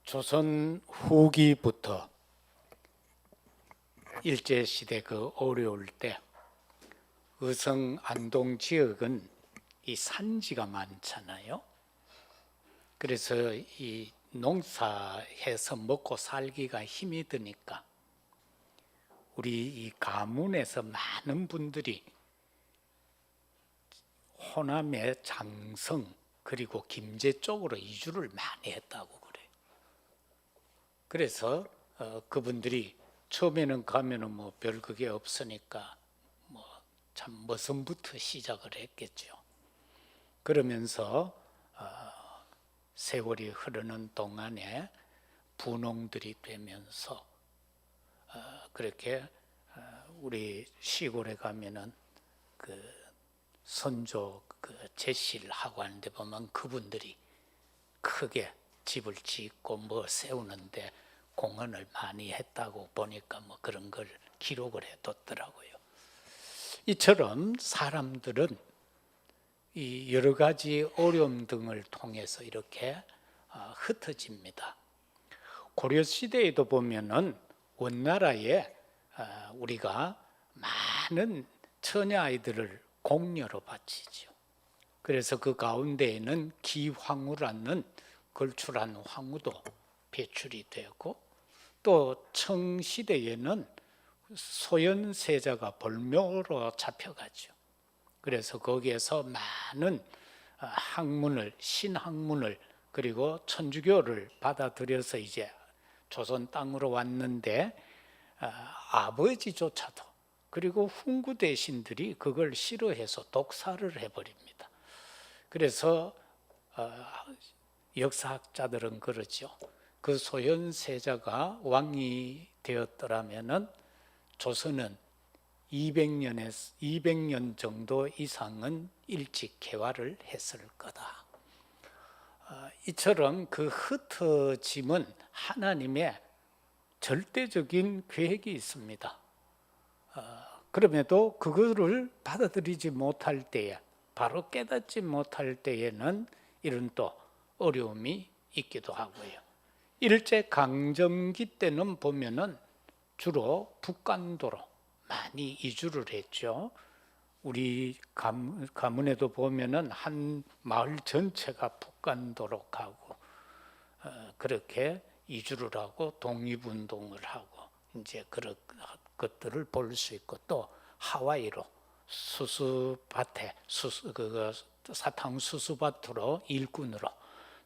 조선 후기부터 일제시대 그 어려울 때 의성 안동 지역은 이 산지가 많잖아요. 그래서 이 농사해서 먹고 살기가 힘이 드니까 우리 이 가문에서 많은 분들이 호남의 장성 그리고 김제 쪽으로 이주를 많이 했다고 그래요. 그래서 그분들이 처음에는 가면은 뭐 별 그게 없으니까 뭐 참 머선부터 시작을 했겠죠. 그러면서 세월이 흐르는 동안에 분홍들이 되면서 그렇게 우리 시골에 가면은 그 선조 그 제실하고 하는데 보면 그분들이 크게 집을 짓고 뭐 세우는데 공헌을 많이 했다고 보니까 뭐 그런 걸 기록을 해뒀더라고요. 이처럼 사람들은 이 여러 가지 어려움 등을 통해서 이렇게 흩어집니다. 고려 시대에도 보면은 원나라에 우리가 많은 처녀 아이들을 공녀로 바치죠. 그래서 그 가운데에는 기황후라는 걸출한 황후도 배출이 되고 또 청시대에는 소현세자가 벌묘로 잡혀가죠. 그래서 거기에서 많은 학문을 신학문을 그리고 천주교를 받아들여서 이제 조선 땅으로 왔는데 아버지조차도 그리고 훈구 대신들이 그걸 싫어해서 독사를 해버립니다. 그래서 역사학자들은 그러죠. 그 소현세자가 왕이 되었더라면은 조선은 200년 정도 이상은 일찍 개화를 했을 거다. 이처럼 그 흩어짐은 하나님의 절대적인 계획이 있습니다. 그럼에도 그거를 받아들이지 못할 때에 바로 깨닫지 못할 때에는 이런 또 어려움이 있기도 하고요. 일제강점기 때는 보면은 주로 북간도로 많이 이주를 했죠. 우리 가문에도 보면은 한 마을 전체가 북간도로 가고 그렇게 이주를 하고 독립운동을 하고 이제 그런 것들을 볼 수 있고 또 하와이로 수수밭에 사탕 수수밭으로 일꾼으로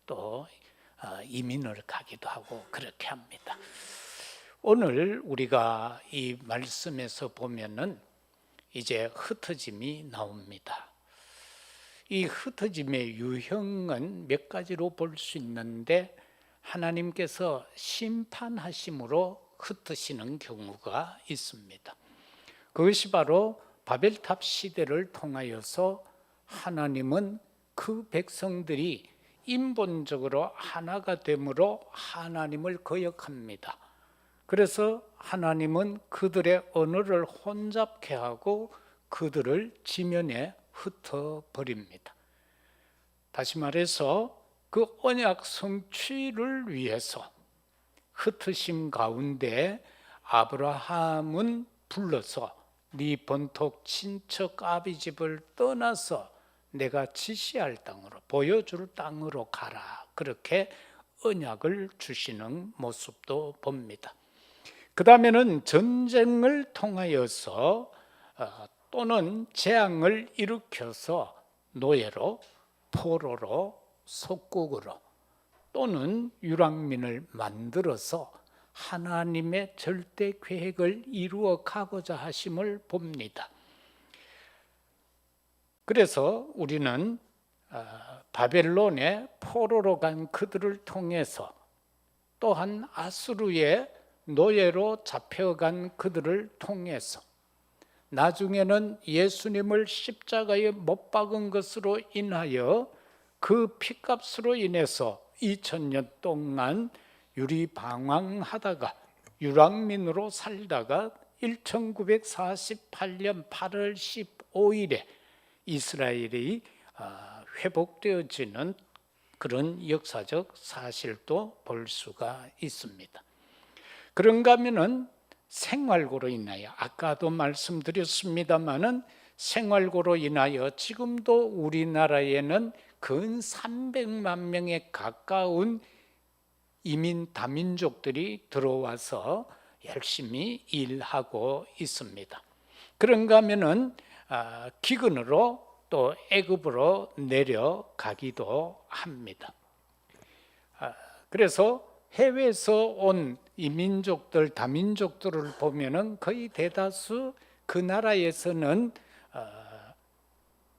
또 이민을 가기도 하고 그렇게 합니다. 오늘 우리가 이 말씀에서 보면은 이제 흩어짐이 나옵니다. 이 흩어짐의 유형은 몇 가지로 볼 수 있는데 하나님께서 심판하심으로 흩으시는 경우가 있습니다. 그것이 바로 바벨탑 시대를 통하여서 하나님은 그 백성들이 인본적으로 하나가 되므로 하나님을 거역합니다. 그래서 하나님은 그들의 언어를 혼잡케 하고 그들을 지면에 흩어버립니다. 다시 말해서 그 언약 성취를 위해서 흩으심 가운데 아브라함은 불러서 네 본토 친척 아비 집을 떠나서 내가 지시할 땅으로 보여줄 땅으로 가라. 그렇게 언약을 주시는 모습도 봅니다. 그 다음에는 전쟁을 통하여서 또는 재앙을 일으켜서 노예로 포로로 속국으로 또는 유랑민을 만들어서 하나님의 절대 계획을 이루어 가고자 하심을 봅니다. 그래서 우리는 바벨론의 포로로 간 그들을 통해서 또한 아수르의 노예로 잡혀간 그들을 통해서 나중에는 예수님을 십자가에 못 박은 것으로 인하여 그 피값으로 인해서 2000년 동안 유리방황하다가 유랑민으로 살다가 1948년 8월 15일에 이스라엘이 회복되어지는 그런 역사적 사실도 볼 수가 있습니다. 그런가 하면은 생활고로 인하여, 아까도 말씀드렸습니다마는 생활고로 인하여 지금도 우리나라에는 근 300만 명에 가까운 이민 다민족들이 들어와서 열심히 일하고 있습니다. 그런가 하면은 기근으로 또 애굽으로 내려가기도 합니다. 그래서 해외에서 온 이민족들, 다민족들을 보면은 거의 대다수 그 나라에서는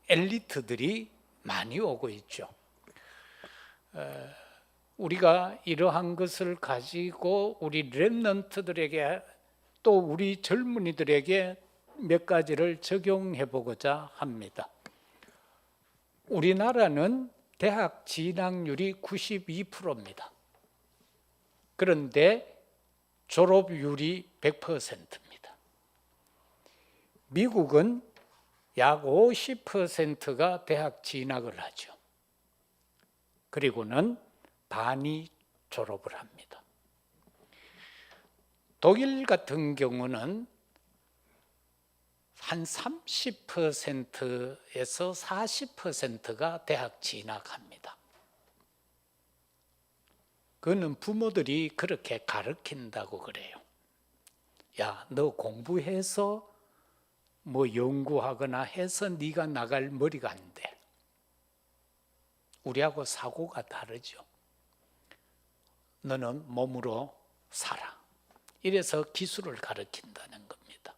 엘리트들이 많이 오고 있죠. 우리가 이러한 것을 가지고 우리 렘넌트들에게 또 우리 젊은이들에게 몇 가지를 적용해 보고자 합니다. 우리나라는 대학 진학률이 92%입니다. 그런데 졸업률이 100%입니다. 미국은 약 50%가 대학 진학을 하죠. 그리고는 반이 졸업을 합니다. 독일 같은 경우는 한 30%에서 40%가 대학 진학합니다. 그거는 부모들이 그렇게 가르친다고 그래요. 야, 너 공부해서 뭐 연구하거나 해서 네가 나갈 머리가 안 돼. 우리하고 사고가 다르죠. 너는 몸으로 살아. 이래서 기술을 가르친다는 겁니다.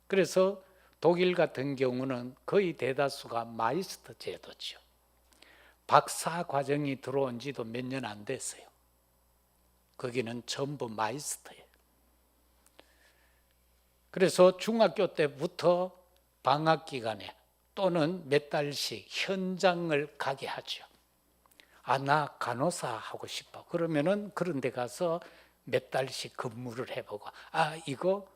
그래서 독일 같은 경우는 거의 대다수가 마이스터 제도죠. 박사 과정이 들어온 지도 몇 년 안 됐어요. 거기는 전부 마이스터예요. 그래서 중학교 때부터 방학 기간에 또는 몇 달씩 현장을 가게 하죠. 나 간호사 하고 싶어. 그러면은 그런 데 가서 몇 달씩 근무를 해보고, 이거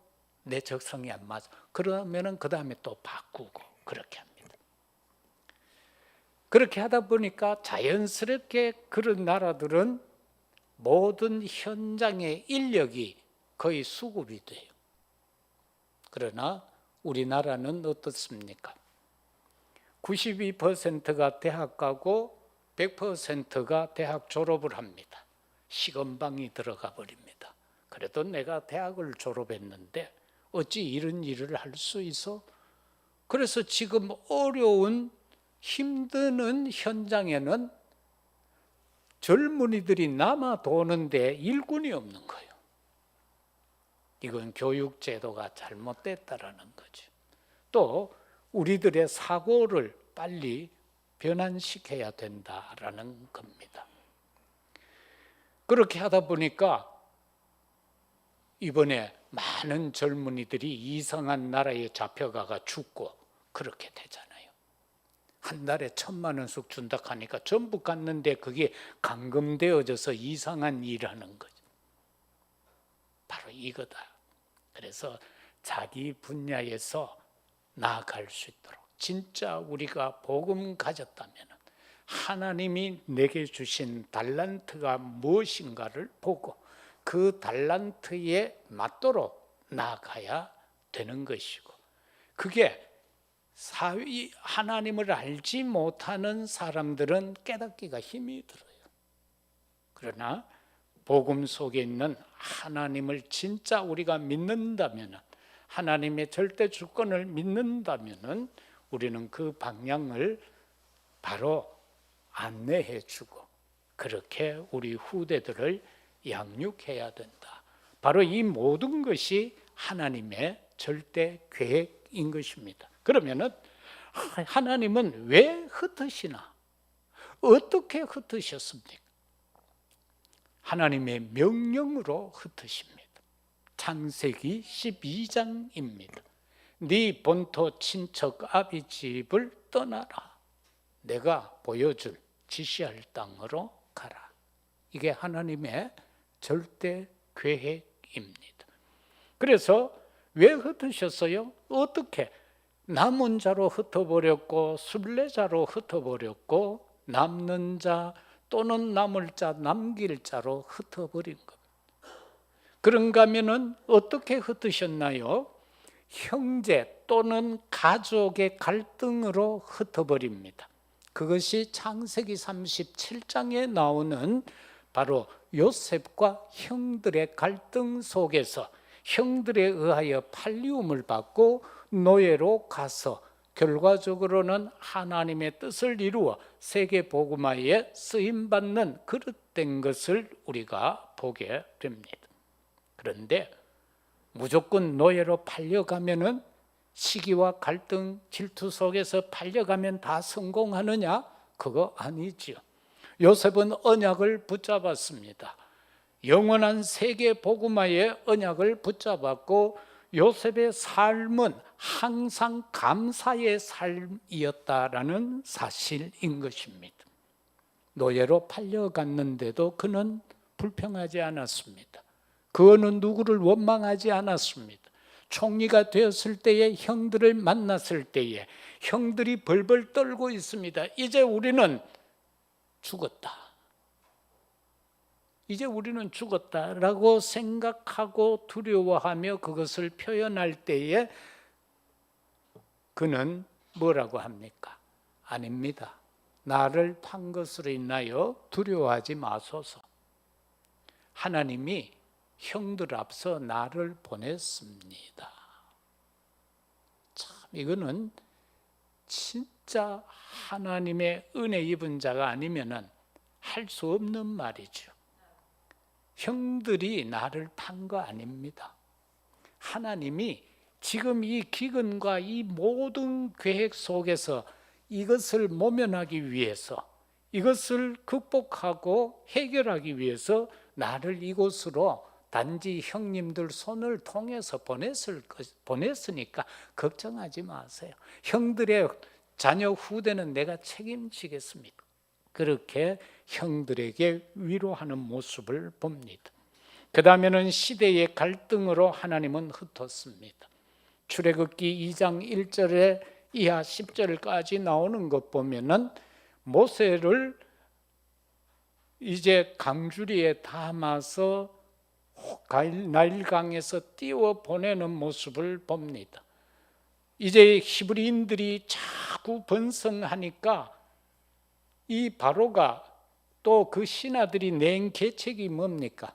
내 적성이 안 맞아. 그러면은 그 다음에 또 바꾸고 그렇게 합니다. 그렇게 하다 보니까 자연스럽게 그런 나라들은 모든 현장의 인력이 거의 수급이 돼요. 그러나 우리나라는 어떻습니까? 92%가 대학 가고 100%가 대학 졸업을 합니다. 시건방이 들어가 버립니다. 그래도 내가 대학을 졸업했는데 어찌 이런 일을 할 수 있어? 그래서 지금 어려운 힘드는 현장에는 젊은이들이 남아 도는데 일꾼이 없는 거예요. 이건 교육 제도가 잘못됐다라는 거죠. 또 우리들의 사고를 빨리 변환시켜야 된다라는 겁니다. 그렇게 하다 보니까 이번에 많은 젊은이들이 이상한 나라에 잡혀가가 죽고 그렇게 되잖아요. 한 달에 1,000만 원씩 준다 하니까 전부 갔는데 그게 감금되어져서 이상한 일을 하는 거죠. 바로 이거다. 그래서 자기 분야에서 나아갈 수 있도록 진짜 우리가 복음 가졌다면 하나님이 내게 주신 달란트가 무엇인가를 보고 그 달란트에 맞도록 나아가야 되는 것이고, 그게 하나님을 알지 못하는 사람들은 깨닫기가 힘이 들어요. 그러나 복음 속에 있는 하나님을 진짜 우리가 믿는다면, 하나님의 절대 주권을 믿는다면 우리는 그 방향을 바로 안내해 주고 그렇게 우리 후대들을 양육해야 된다. 바로 이 모든 것이 하나님의 절대 계획인 것입니다. 그러면은 하나님은 왜 흩으시나? 어떻게 흩으셨습니까? 하나님의 명령으로 흩으십니다. 창세기 12장입니다. 네 본토 친척 아비 집을 떠나라. 내가 보여줄 지시할 땅으로 가라. 이게 하나님의 절대 계획입니다. 그래서 왜 흩으셨어요? 어떻게? 남은 자로 흩어버렸고 순례자로 흩어버렸고 남는 자 또는 남을 자, 남길 자로 흩어버린 겁니다. 그런가 하면은 어떻게 흩으셨나요? 형제 또는 가족의 갈등으로 흩어버립니다. 그것이 창세기 37장에 나오는 바로 요셉과 형들의 갈등 속에서 형들에 의하여 팔리움을 받고 노예로 가서 결과적으로는 하나님의 뜻을 이루어 세계 복음화에 쓰임받는 그릇된 것을 우리가 보게 됩니다. 그런데 무조건 노예로 팔려가면은 시기와 갈등, 질투 속에서 팔려가면 다 성공하느냐? 그거 아니지요. 요셉은 언약을 붙잡았습니다. 영원한 세계 복음화의 언약을 붙잡았고 요셉의 삶은 항상 감사의 삶이었다라는 사실인 것입니다. 노예로 팔려갔는데도 그는 불평하지 않았습니다. 그는 누구를 원망하지 않았습니다. 총리가 되었을 때에 형들을 만났을 때에 형들이 벌벌 떨고 있습니다. 이제 우리는 죽었다. 이제 우리는 죽었다라고 생각하고 두려워하며 그것을 표현할 때에 그는 뭐라고 합니까? 아닙니다. 나를 판 것으로 인하여 두려워하지 마소서. 하나님이 형들 앞서 나를 보냈습니다. 참 이거는 진짜 하나님의 은혜 입은 자가 아니면은 할 수 없는 말이죠. 형들이 나를 판 거 아닙니다. 하나님이 지금 이 기근과 이 모든 계획 속에서 이것을 모면하기 위해서, 이것을 극복하고 해결하기 위해서 나를 이곳으로 단지 형님들 손을 통해서 보냈으니까 걱정하지 마세요. 형들의 자녀 후대는 내가 책임지겠습니다. 그렇게 형들에게 위로하는 모습을 봅니다. 그 다음에는 시대의 갈등으로 하나님은 흩었습니다. 출애굽기 2장 1절에 이하 10절까지 나오는 것 보면은 모세를 이제 강주리에 담아서 나일강에서 띄워 보내는 모습을 봅니다. 이제 히브리인들이 자꾸 번성하니까 이 바로가 또 그 신하들이 낸 계책이 뭡니까?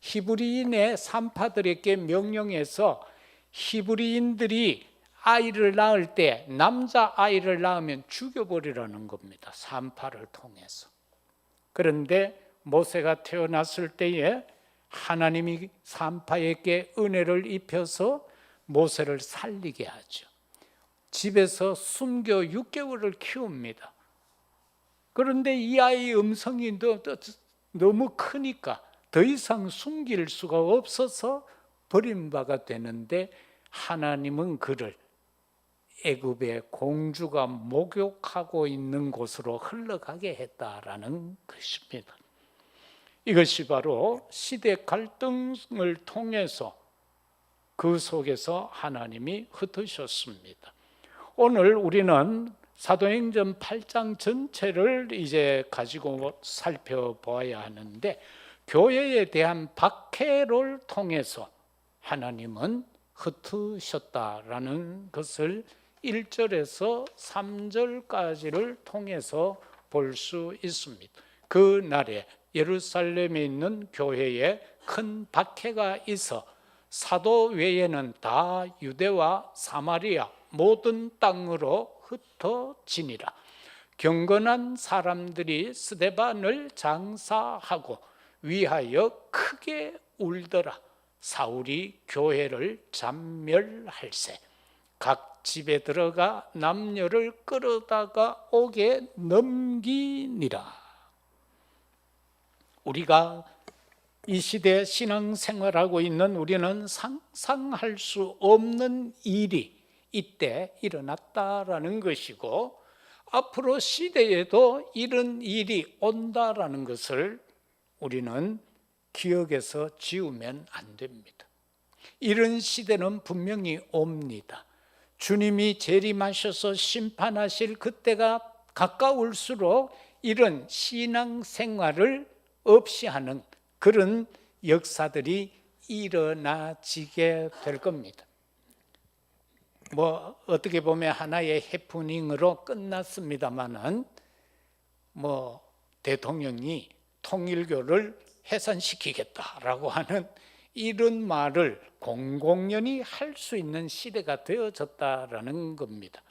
히브리인의 산파들에게 명령해서 히브리인들이 아이를 낳을 때 남자 아이를 낳으면 죽여버리라는 겁니다. 산파를 통해서. 그런데 모세가 태어났을 때에 하나님이 산파에게 은혜를 입혀서 모세를 살리게 하죠. 집에서 숨겨 6개월을 키웁니다. 그런데 이 아이의 음성이 너무 크니까 더 이상 숨길 수가 없어서 버림바가 되는데 하나님은 그를 애굽의 공주가 목욕하고 있는 곳으로 흘러가게 했다라는 것입니다. 이것이 바로 시대 갈등을 통해서 그 속에서 하나님이 흩으셨습니다. 오늘 우리는 사도행전 8장 전체를 이제 가지고 살펴보아야 하는데 교회에 대한 박해를 통해서 하나님은 흩으셨다라는 것을 1절에서 3절까지를 통해서 볼 수 있습니다. 그 날에 예루살렘에 있는 교회에 큰 박해가 있어 사도 외에는 다 유대와 사마리아 모든 땅으로 흩어지니라. 경건한 사람들이 스데반을 장사하고 위하여 크게 울더라. 사울이 교회를 잔멸할세. 각 집에 들어가 남녀를 끌어다가 옥에 넘기니라. 우리가 이 시대에 신앙생활하고 있는 우리는 상상할 수 없는 일이 이때 일어났다라는 것이고 앞으로 시대에도 이런 일이 온다라는 것을 우리는 기억에서 지우면 안 됩니다. 이런 시대는 분명히 옵니다. 주님이 재림하셔서 심판하실 그때가 가까울수록 이런 신앙생활을 없이 하는 그런 역사들이 일어나지게 될 겁니다. 뭐 어떻게 보면 하나의 해프닝으로 끝났습니다마는 뭐 대통령이 통일교를 해산시키겠다라고 하는 이런 말을 공공연히 할 수 있는 시대가 되어졌다라는 겁니다.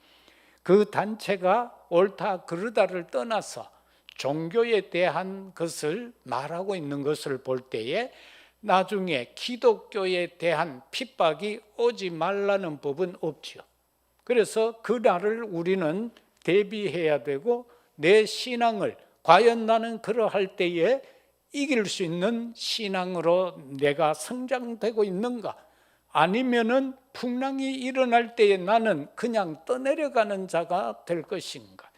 그 단체가 옳다 그르다를 떠나서 종교에 대한 것을 말하고 있는 것을 볼 때에 나중에 기독교에 대한 핍박이 오지 말라는 법은 없지요. 그래서 그날을 우리는 대비해야 되고 내 신앙을 과연 나는 그러할 때에 이길 수 있는 신앙으로 내가 성장되고 있는가? 아니면은 풍랑이 일어날 때에 나는 그냥 떠내려가는 자가 될 것인가?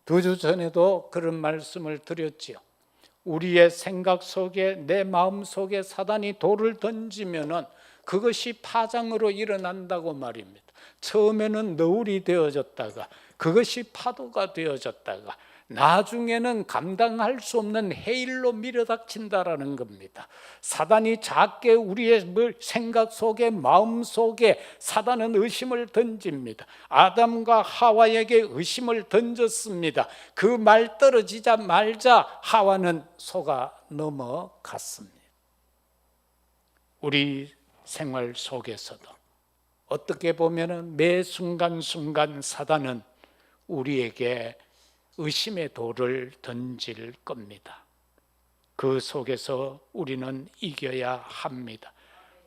2주 전에도 그런 말씀을 드렸지요. 우리의 생각 속에 내 마음 속에 사단이 돌을 던지면은 그것이 파장으로 일어난다고 말입니다. 처음에는 너울이 되어졌다가 그것이 파도가 되어졌다가 나중에는 감당할 수 없는 해일로 밀어닥친다라는 겁니다. 사단이 작게 우리의 생각 속에 마음 속에 사단은 의심을 던집니다. 아담과 하와에게 의심을 던졌습니다. 그 말 떨어지자 말자 하와는 속아 넘어갔습니다. 우리 생활 속에서도 어떻게 보면 매 순간순간 사단은 우리에게 의심의 돌을 던질 겁니다. 그 속에서 우리는 이겨야 합니다.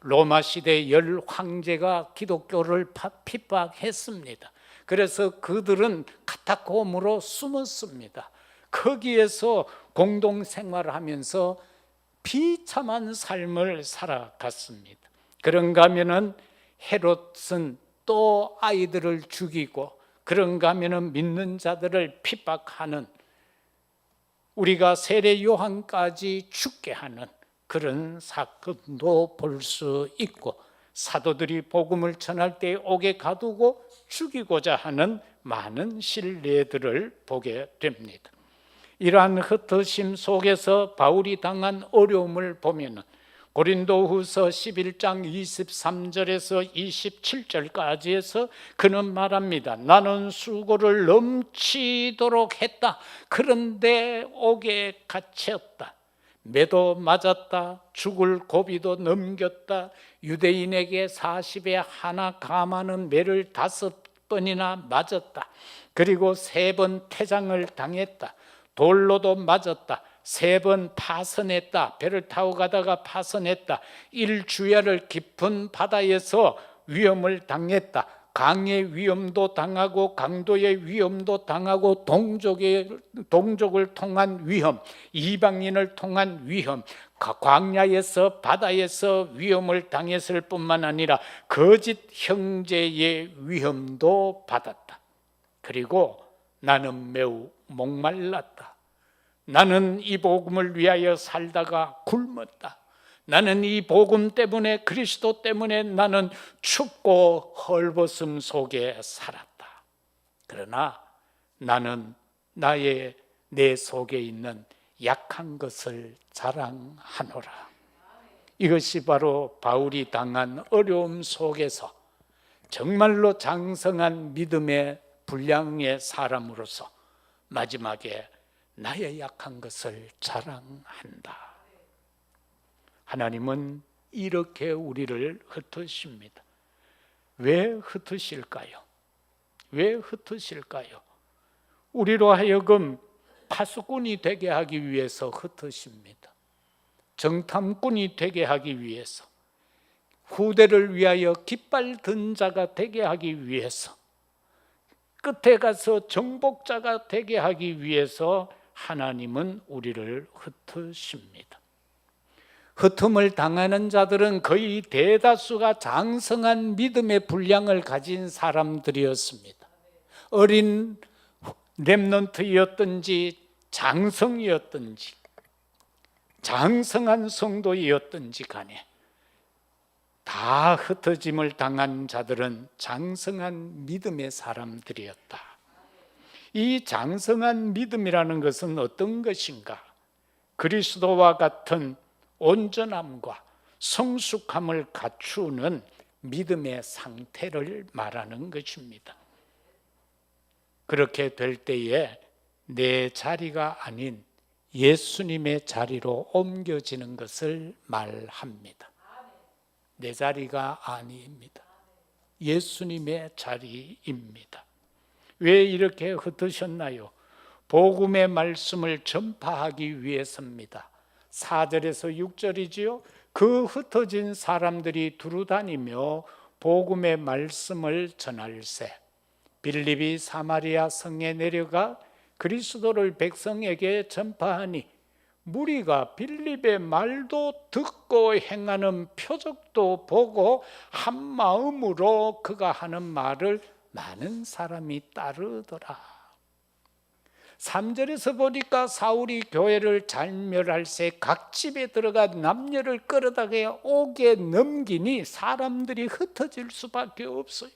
로마 시대 10 황제가 기독교를 핍박했습니다. 그래서 그들은 카타콤으로 숨었습니다. 거기에서 공동생활을 하면서 비참한 삶을 살아갔습니다. 그런가 하면은 헤롯은 또 아이들을 죽이고 그런가 하면은 믿는 자들을 핍박하는, 우리가 세례 요한까지 죽게 하는 그런 사건도 볼 수 있고, 사도들이 복음을 전할 때 옥에 가두고 죽이고자 하는 많은 신뢰들을 보게 됩니다. 이러한 흩어심 속에서 바울이 당한 어려움을 보면은 고린도후서 11장 23절에서 27절까지 해서 그는 말합니다. 나는 수고를 넘치도록 했다. 그런데 옥에 갇혔다. 매도 맞았다. 죽을 고비도 넘겼다. 유대인에게 40에 하나 감하는 매를 5번이나 맞았다. 그리고 3번 태장을 당했다. 돌로도 맞았다. 3번 파선했다. 배를 타고 가다가 파선했다. 1주야를 깊은 바다에서 위험을 당했다. 강의 위험도 당하고 강도의 위험도 당하고 동족을 통한 위험, 이방인을 통한 위험, 광야에서 바다에서 위험을 당했을 뿐만 아니라 거짓 형제의 위험도 받았다. 그리고 나는 매우 목말랐다. 나는 이 복음을 위하여 살다가 굶었다. 나는 이 복음 때문에, 그리스도 때문에 나는 춥고 헐벗음 속에 살았다. 그러나 나는 내 속에 있는 약한 것을 자랑하노라. 이것이 바로 바울이 당한 어려움 속에서 정말로 장성한 믿음의 분량의 사람으로서 마지막에 나의 약한 것을 자랑한다. 하나님은 이렇게 우리를 흩으십니다. 왜 흩으실까요? 왜 흩으실까요? 우리로 하여금 파수꾼이 되게 하기 위해서 흩으십니다. 정탐꾼이 되게 하기 위해서, 후대를 위하여 깃발 든 자가 되게 하기 위해서, 끝에 가서 정복자가 되게 하기 위해서 하나님은 우리를 흩으십니다. 흩음을 당하는 자들은 거의 대다수가 장성한 믿음의 분량을 가진 사람들이었습니다. 어린 렘넌트였든지 장성이었든지 장성한 성도이었든지 간에 다 흩어짐을 당한 자들은 장성한 믿음의 사람들이었다. 이 장성한 믿음이라는 것은 어떤 것인가? 그리스도와 같은 온전함과 성숙함을 갖추는 믿음의 상태를 말하는 것입니다. 그렇게 될 때에 내 자리가 아닌 예수님의 자리로 옮겨지는 것을 말합니다. 내 자리가 아닙니다. 예수님의 자리입니다. 왜 이렇게 흩으셨나요? 복음의 말씀을 전파하기 위해서입니다. 4절에서 6절이지요. 그 흩어진 사람들이 두루다니며 복음의 말씀을 전할세. 빌립이 사마리아 성에 내려가 그리스도를 백성에게 전파하니 무리가 빌립의 말도 듣고 행하는 표적도 보고 한 마음으로 그가 하는 말을 많은 사람이 따르더라. 3절에서 보니까 사울이 교회를 잘멸할새 각 집에 들어가 남녀를 끌어다가 옥에 넘기니 사람들이 흩어질 수밖에 없어요.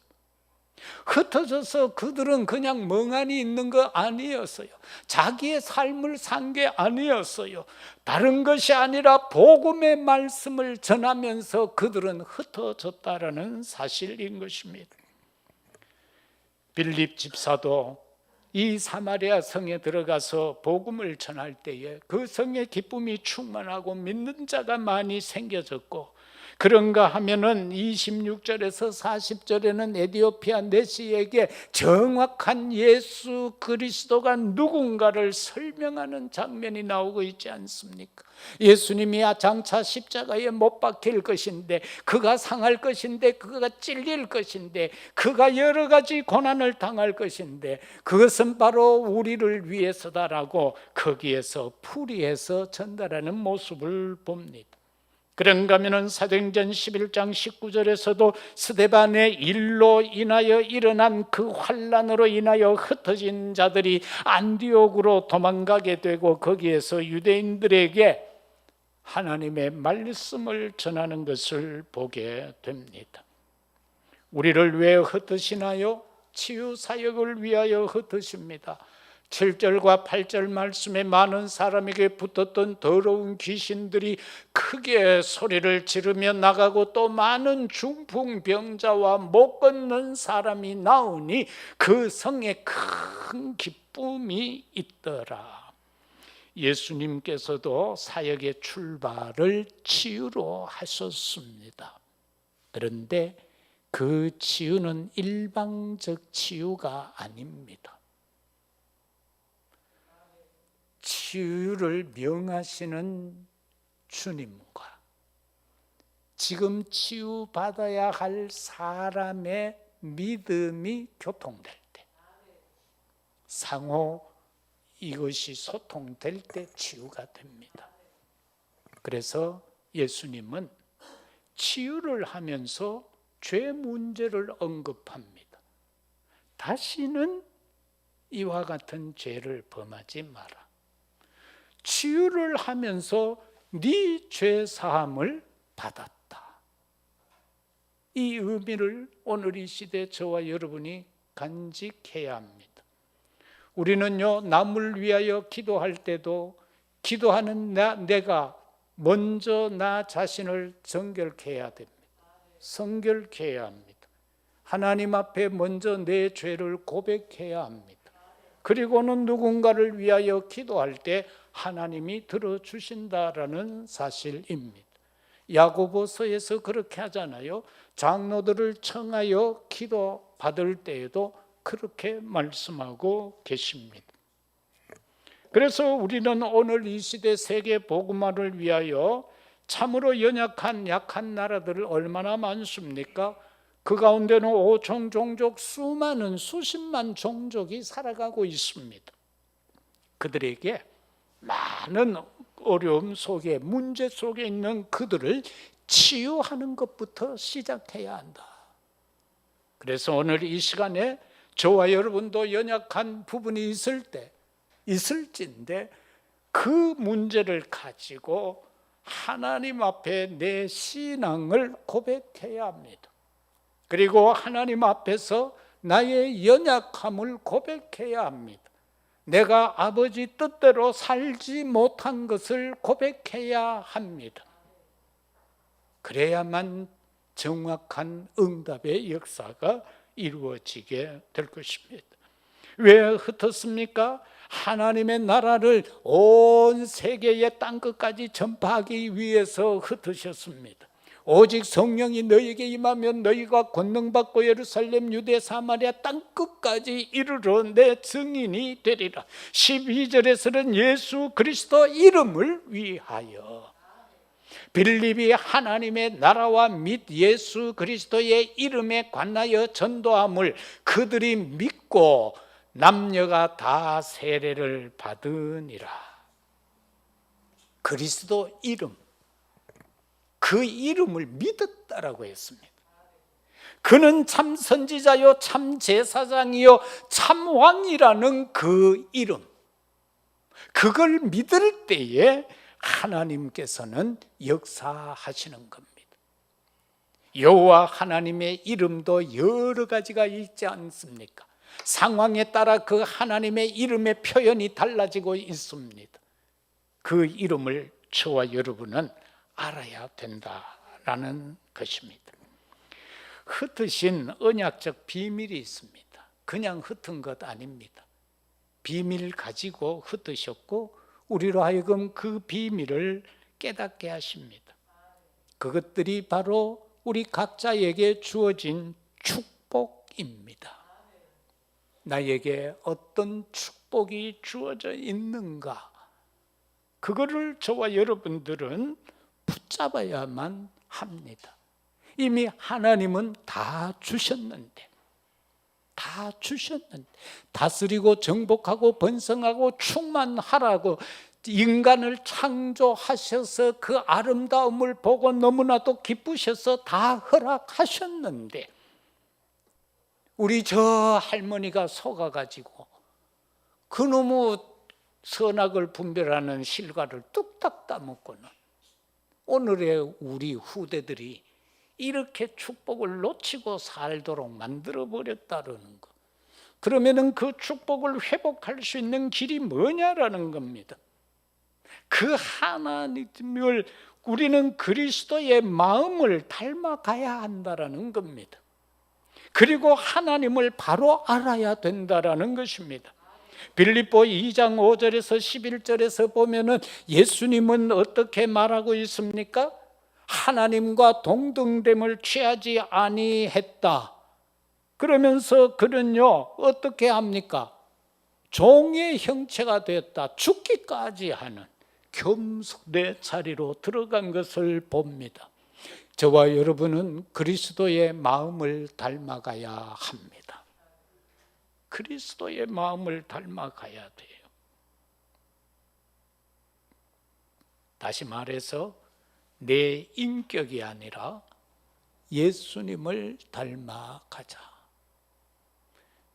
흩어져서 그들은 그냥 멍하니 있는 거 아니었어요. 자기의 삶을 산 게 아니었어요. 다른 것이 아니라 복음의 말씀을 전하면서 그들은 흩어졌다라는 사실인 것입니다. 빌립 집사도 이 사마리아 성에 들어가서 복음을 전할 때에 그 성에 기쁨이 충만하고 믿는 자가 많이 생겨졌고, 그런가 하면은 26절에서 40절에는 에디오피아 내시에게 정확한 예수 그리스도가 누군가를 설명하는 장면이 나오고 있지 않습니까? 예수님이 장차 십자가에 못 박힐 것인데, 그가 상할 것인데, 그가 찔릴 것인데, 그가 여러 가지 고난을 당할 것인데 그것은 바로 우리를 위해서다라고 거기에서 풀이해서 전달하는 모습을 봅니다. 그런가 하면 사도행전 11장 19절에서도 스데반의 일로 인하여 일어난 그 환난으로 인하여 흩어진 자들이 안디옥으로 도망가게 되고 거기에서 유대인들에게 하나님의 말씀을 전하는 것을 보게 됩니다. 우리를 왜 흩으시나요? 치유 사역을 위하여 흩으십니다. 7절과 8절 말씀에 많은 사람에게 붙었던 더러운 귀신들이 크게 소리를 지르며 나가고 또 많은 중풍병자와 못 걷는 사람이 나오니 그 성에 큰 기쁨이 있더라. 예수님께서도 사역의 출발을 치유로 하셨습니다. 그런데 그 치유는 일방적 치유가 아닙니다. 치유를 명하시는 주님과 지금 치유받아야 할 사람의 믿음이 교통될 때, 상호 이것이 소통될 때 치유가 됩니다. 그래서 예수님은 치유를 하면서 죄 문제를 언급합니다. 다시는 이와 같은 죄를 범하지 마라. 치유를 하면서 네 죄 사함을 받았다. 이 의미를 오늘 이 시대 저와 여러분이 간직해야 합니다. 우리는요, 남을 위하여 기도할 때도 기도하는 내가 먼저 나 자신을 정결케 해야 됩니다. 성결케 해야 합니다. 하나님 앞에 먼저 내 죄를 고백해야 합니다. 그리고는 누군가를 위하여 기도할 때 하나님이 들어주신다라는 사실입니다. 야고보서에서 그렇게 하잖아요. 장로들을 청하여 기도 받을 때에도 그렇게 말씀하고 계십니다. 그래서 우리는 오늘 이 시대 세계 복음화를 위하여 참으로 연약한 약한 나라들을 얼마나 많습니까? 그 가운데는 5천 종족 수많은 수십만 종족이 살아가고 있습니다. 그들에게 많은 어려움 속에 문제 속에 있는 그들을 치유하는 것부터 시작해야 한다. 그래서 오늘 이 시간에 저와 여러분도 연약한 부분이 있을진데 그 문제를 가지고 하나님 앞에 내 신앙을 고백해야 합니다. 그리고 하나님 앞에서 나의 연약함을 고백해야 합니다. 내가 아버지 뜻대로 살지 못한 것을 고백해야 합니다. 그래야만 정확한 응답의 역사가 이루어지게 될 것입니다. 왜 흩었습니까? 하나님의 나라를 온 세계의 땅끝까지 전파하기 위해서 흩으셨습니다. 오직 성령이 너희에게 임하면 너희가 권능받고 예루살렘, 유대, 사마리아 땅끝까지 이르러 내 증인이 되리라. 12절에서는 예수 그리스도 이름을 위하여, 빌립이 하나님의 나라와 및 예수 그리스도의 이름에 관하여 전도함을 그들이 믿고 남녀가 다 세례를 받으니라. 그리스도 이름, 그 이름을 믿었다라고 했습니다. 그는 참 선지자요 참 제사장이요 참 왕이라는 그 이름, 그걸 믿을 때에 하나님께서는 역사하시는 겁니다. 여호와 하나님의 이름도 여러 가지가 있지 않습니까? 상황에 따라 그 하나님의 이름의 표현이 달라지고 있습니다. 그 이름을 저와 여러분은 알아야 된다라는 것입니다. 흩으신 언약적 비밀이 있습니다. 그냥 흩은 것 아닙니다. 비밀 가지고 흩으셨고 우리로 하여금 그 비밀을 깨닫게 하십니다. 그것들이 바로 우리 각자에게 주어진 축복입니다. 나에게 어떤 축복이 주어져 있는가? 그거를 저와 여러분들은 붙잡아야만 합니다. 이미 하나님은 다 주셨는데, 다스리고 정복하고 번성하고 충만하라고 인간을 창조하셔서 그 아름다움을 보고 너무나도 기쁘셔서 다 허락하셨는데, 우리 저 할머니가 속아가지고 그놈의 선악을 분별하는 실과를 뚝딱 따먹고는 오늘의 우리 후대들이 이렇게 축복을 놓치고 살도록 만들어버렸다는 것. 그러면은 그 축복을 회복할 수 있는 길이 뭐냐라는 겁니다. 그 하나님을, 우리는 그리스도의 마음을 닮아가야 한다라는 겁니다. 그리고 하나님을 바로 알아야 된다라는 것입니다. 빌립보 2장 5절에서 11절에서 보면은 예수님은 어떻게 말하고 있습니까? 하나님과 동등됨을 취하지 아니했다. 그러면서 그는요 어떻게 합니까? 종의 형체가 되었다. 죽기까지 하는 겸손의 자리로 들어간 것을 봅니다. 저와 여러분은 그리스도의 마음을 닮아가야 합니다. 그리스도의 마음을 닮아가야 돼요. 다시 말해서 내 인격이 아니라 예수님을 닮아가자.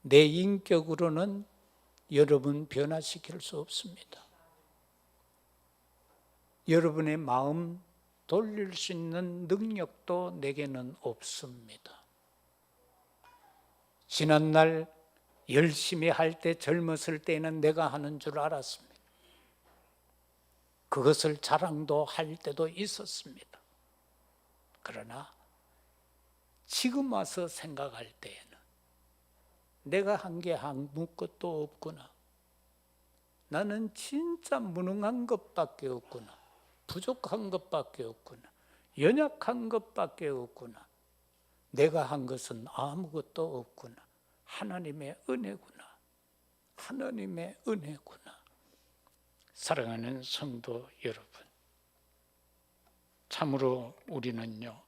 내 인격으로는 여러분 변화시킬 수 없습니다. 여러분의 마음 돌릴 수 있는 능력도 내게는 없습니다. 지난날 열심히 할 때, 젊었을 때는 내가 하는 줄 알았습니다. 그것을 자랑도 할 때도 있었습니다. 그러나 지금 와서 생각할 때에는 내가 한 게 아무것도 없구나. 나는 진짜 무능한 것밖에 없구나. 부족한 것밖에 없구나. 연약한 것밖에 없구나. 내가 한 것은 아무것도 없구나. 하나님의 은혜구나. 하나님의 은혜구나. 사랑하는 성도 여러분, 참으로 우리는요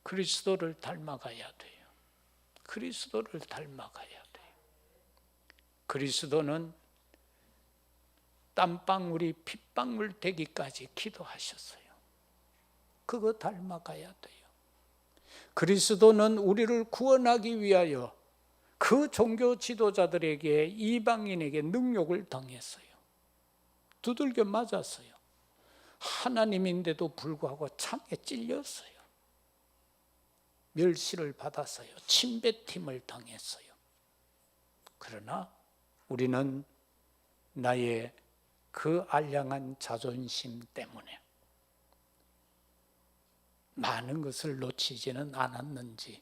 그리스도를 닮아가야 돼요. 그리스도를 닮아가야 돼요. 그리스도는 땀방울이 핏방울 되기까지 기도하셨어요. 그거 닮아가야 돼요. 그리스도는 우리를 구원하기 위하여 그 종교 지도자들에게, 이방인에게 능욕을 당했어요. 두들겨 맞았어요. 하나님인데도 불구하고 창에 찔렸어요. 멸시를 받았어요. 침뱉임을 당했어요. 그러나 우리는 나의 그 알량한 자존심 때문에 많은 것을 놓치지는 않았는지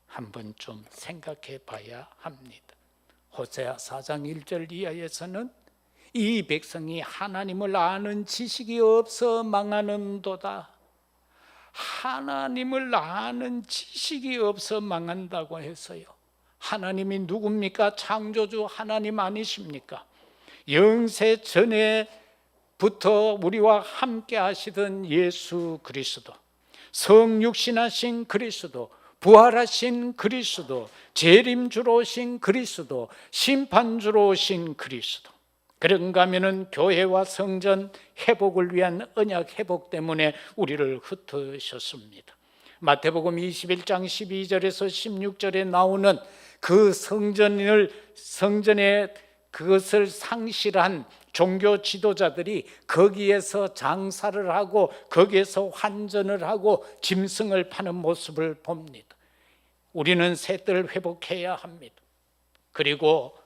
한번 좀 생각해 봐야 합니다. 호세아 4장 1절 이하에서는 이 백성이 하나님을 아는 지식이 없어 망하는도다. 하나님을 아는 지식이 없어 망한다고 해서요. 하나님이 누굽니까? 창조주 하나님 아니십니까? 영세 전에부터 우리와 함께 하시던 예수 그리스도, 성육신하신 그리스도, 부활하신 그리스도, 재림주로 오신 그리스도, 심판주로 오신 그리스도. 그런가 하면은 교회와 성전 회복을 위한 언약 회복 때문에 우리를 흩으셨습니다. 마태복음 21장 12절에서 16절에 나오는 그 성전에 그것을 상실한 종교 지도자들이 거기에서 장사를 하고 거기에서 환전을 하고 짐승을 파는 모습을 봅니다. 우리는 새 뜰을 회복해야 합니다. 그리고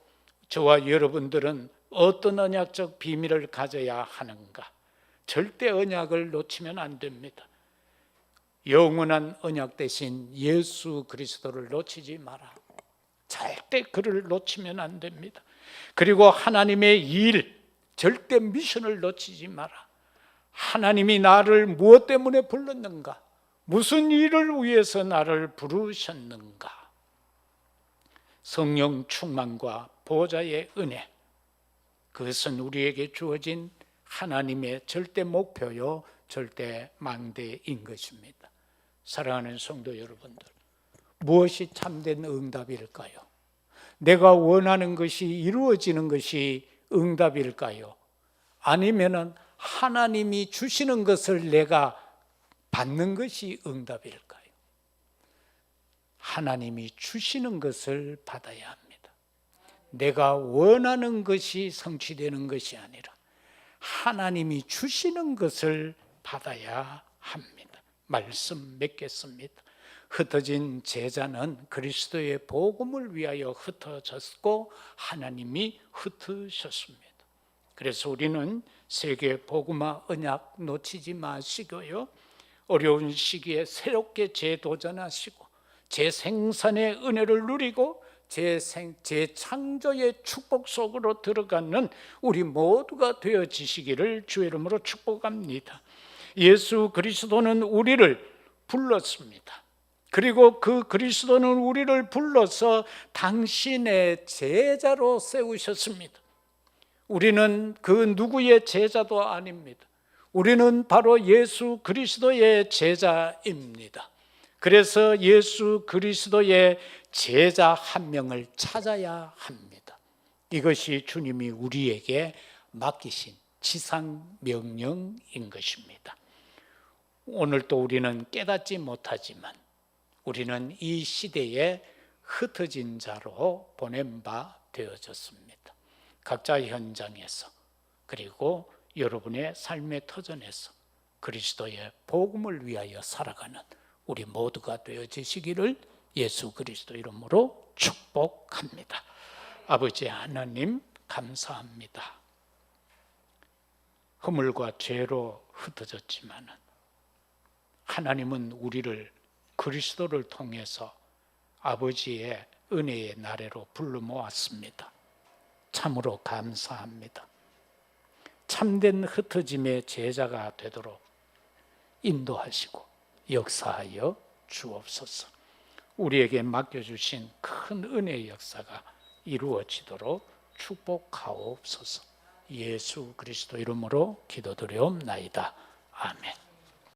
저와 여러분들은 어떤 언약적 비밀을 가져야 하는가? 절대 언약을 놓치면 안 됩니다. 영원한 언약 대신 예수 그리스도를 놓치지 마라. 절대 그를 놓치면 안 됩니다. 그리고 하나님의 일, 절대 미션을 놓치지 마라. 하나님이 나를 무엇 때문에 불렀는가? 무슨 일을 위해서 나를 부르셨는가? 성령 충만과 보좌의 은혜, 그것은 우리에게 주어진 하나님의 절대 목표요, 절대 망대인 것입니다. 사랑하는 성도 여러분들, 무엇이 참된 응답일까요? 내가 원하는 것이 이루어지는 것이 응답일까요? 아니면은 하나님이 주시는 것을 내가 받는 것이 응답일까요? 하나님이 주시는 것을 받아야 합니다. 내가 원하는 것이 성취되는 것이 아니라 하나님이 주시는 것을 받아야 합니다. 말씀 맺겠습니다. 흩어진 제자는 그리스도의 복음을 위하여 흩어졌고 하나님이 흩으셨습니다. 그래서 우리는 세계 복음화 언약 놓치지 마시고요, 어려운 시기에 새롭게 재도전하시고 재생산의 은혜를 누리고 재창조의 축복 속으로 들어가는 우리 모두가 되어지시기를 주의 이름으로 축복합니다. 예수 그리스도는 우리를 불렀습니다. 그리고 그 그리스도는 우리를 불러서 당신의 제자로 세우셨습니다. 우리는 그 누구의 제자도 아닙니다. 우리는 바로 예수 그리스도의 제자입니다. 그래서 예수 그리스도의 제자 한 명을 찾아야 합니다. 이것이 주님이 우리에게 맡기신 지상 명령인 것입니다. 오늘 또 우리는 깨닫지 못하지만 우리는 이 시대에 흩어진 자로 보낸 바 되어졌습니다. 각자 현장에서, 그리고 여러분의 삶의 터전에서 그리스도의 복음을 위하여 살아가는 우리 모두가 되어지시기를 예수 그리스도 이름으로 축복합니다. 아버지 하나님 감사합니다. 허물과 죄로 흩어졌지만 하나님은 우리를 그리스도를 통해서 아버지의 은혜의 나래로 불러 모았습니다. 참으로 감사합니다. 참된 흩어짐의 제자가 되도록 인도하시고 역사하여 주옵소서. 우리에게 맡겨주신 큰 은혜의 역사가 이루어지도록 축복하옵소서. 예수 그리스도 이름으로 기도드려옵나이다. 아멘.